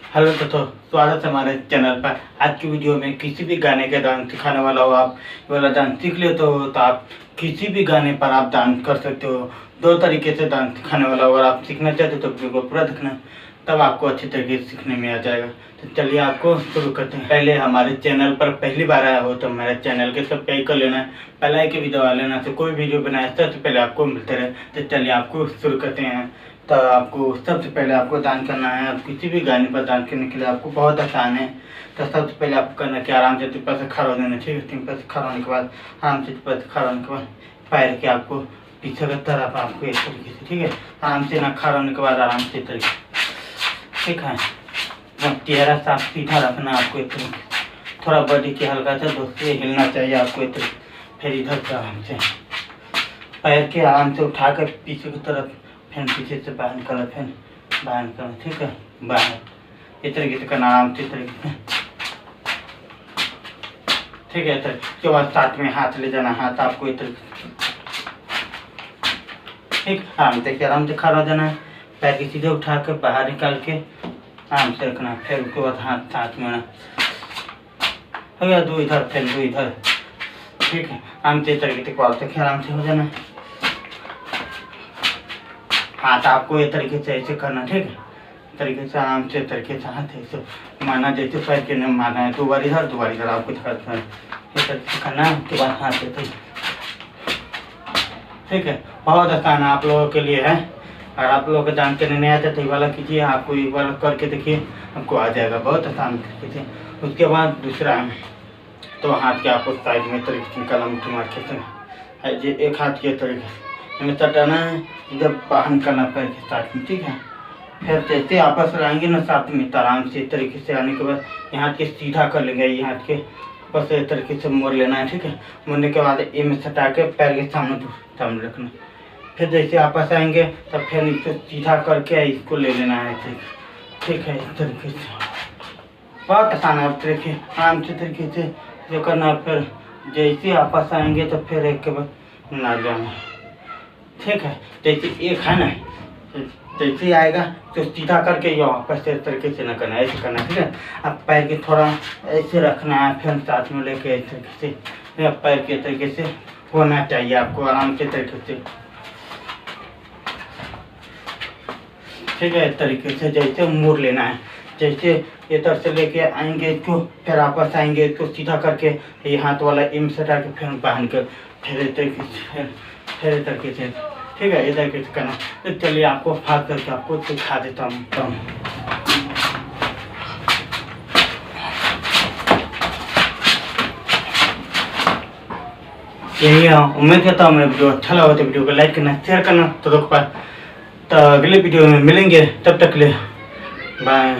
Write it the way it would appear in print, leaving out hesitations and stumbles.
Hello दोस्तों, स्वागत है हमारे चैनल पर। आज की वीडियो में किसी भी गाने के डांस सिखाने वाला हो। आप ये वाला डांस सीख लेते हो तो आप किसी भी गाने पर आप डांस कर सकते हो। दो तरीके से डांस सिखाने वाला हो। अगर आप सीखना चाहते हो तो वीडियो को पूरा देखना, तब आपको अच्छी तरीके से सीखने में आ जाएगा। तो चलिए आपको शुरू करते हैं। पहले हमारे चैनल पर पहली बार आया हो तो मेरे चैनल के सब्सक्राइब कर लेना है, बेल आइकन भी दबा लेना, तो कोई वीडियो बनाया तो पहले आपको मिलते रहे। तो चलिए आपको शुरू करते हैं। तो आपको सबसे पहले आपको डांस करना है। आप किसी भी गाने पर डांस करने के लिए आपको बहुत आसान है। तो सबसे पहले आपको करना कि आराम से टिप्पा से खड़ा हो जाना, ठीक है। टिप्पा से खड़ा होने के बाद आराम से टिप्पा से खड़ा होने के बाद पैर के आपको पीछे की तरफ आपको एक तरीके से, ठीक है, आराम से ना खड़ा होने के बाद आराम से तरीके, ठीक है। चेहरा साफ सीधा रखना आपको एक तरीके, थोड़ा बॉडी के हल्का सा दोस्ती हिलना चाहिए आपको एक तरीके। फिर इधर से आराम से पैर के आराम से उठा कर पीछे की तरफ, फिर पीछे से बाहर निकाला, फिर बाहर निकाला, ठीक है, बाहर इस तरीके से करना आराम से तरीके से, ठीक है। इधर के बाद साथ में हाथ ले जाना, हाथ आपको इस तरीके से, ठीक, आराम से खड़ा हो जाना है। पैर के सीधे उठा कर बाहर निकाल के आराम से रखना। फिर उसके बाद हाथ साथ में आना, हो गया, दो इधर फिर दो इधर, ठीक है। आराम से तरीके से कॉल तक आराम से हो जाना है। हाथ आपको ये तरीके से ऐसे करना, ठीक है, तरीके से आराम से तरीके से हाथ ऐसे माना, जैसे पैर के नाम मारना है, दो बार इधर आपको दिखाना है, ये तरीके से करना है। उसके बाद हाथ ऐसे, ठीक है। बहुत आसान आप लोगों के लिए है। अगर आप लोगों को जान के नहीं आता तो ये वाला कीजिए, आपको एक बार करके देखिए, आपको आ जाएगा बहुत आसान तरीके से। उसके बाद दूसरा है तो हाथ के आपको साइड में तरीके से निकालना, मुट्ठी मार के एक हाथ के तरीके हमें सटाना है, इधर बाहर निकालना पैर के साथ में, ठीक है। फिर जैसे आपस में आएंगे ना साथ में, तो आराम से तरीके से आने के बाद यहाँ के सीधा कर लेंगे, ये हाथ के बस इस तरीके से मोड़ लेना है, ठीक है। मोड़ने के बाद ये में सटा के पैर के सामने रखना। फिर जैसे आपस आएंगे तब फिर इसको सीधा करके इसको ले लेना है, ठीक है। इस तरीके से बहुत आसान है। तरीके आराम से तरीके से जो करना। फिर जैसे आपस आएंगे तो फिर एक के बाद ना जाना, ठीक है। जैसे एक है ना, जैसे आएगा तो सीधा करके ये वापस इस तरीके से ना करना, ऐसे करना, ठीक है। अब पैर के थोड़ा ऐसे रखना है, फिर साथ में लेके इस तरीके से पैर के तरीके से होना चाहिए आपको, आराम से तरीके से, ठीक है। इस तरीके से जैसे मोड़ लेना है, जैसे ये तरफ से लेके आएंगे इसको, फिर आपस आएंगे इसको सीधा करके ये हाथ वाला इम सटा के फिर बाहर कर, फिर इस तरीके से, फिर इस तरीके से, ठीक है, इस तरीके से करना। तो चलिए आपको हाथ करके आपको दिखा देता हूँ। यही है, उम्मीद करता हूँ मेरा वीडियो अच्छा लगा तो वीडियो को लाइक करना, शेयर करना। तो अगले वीडियो में मिलेंगे, तब तक के लिए बाय।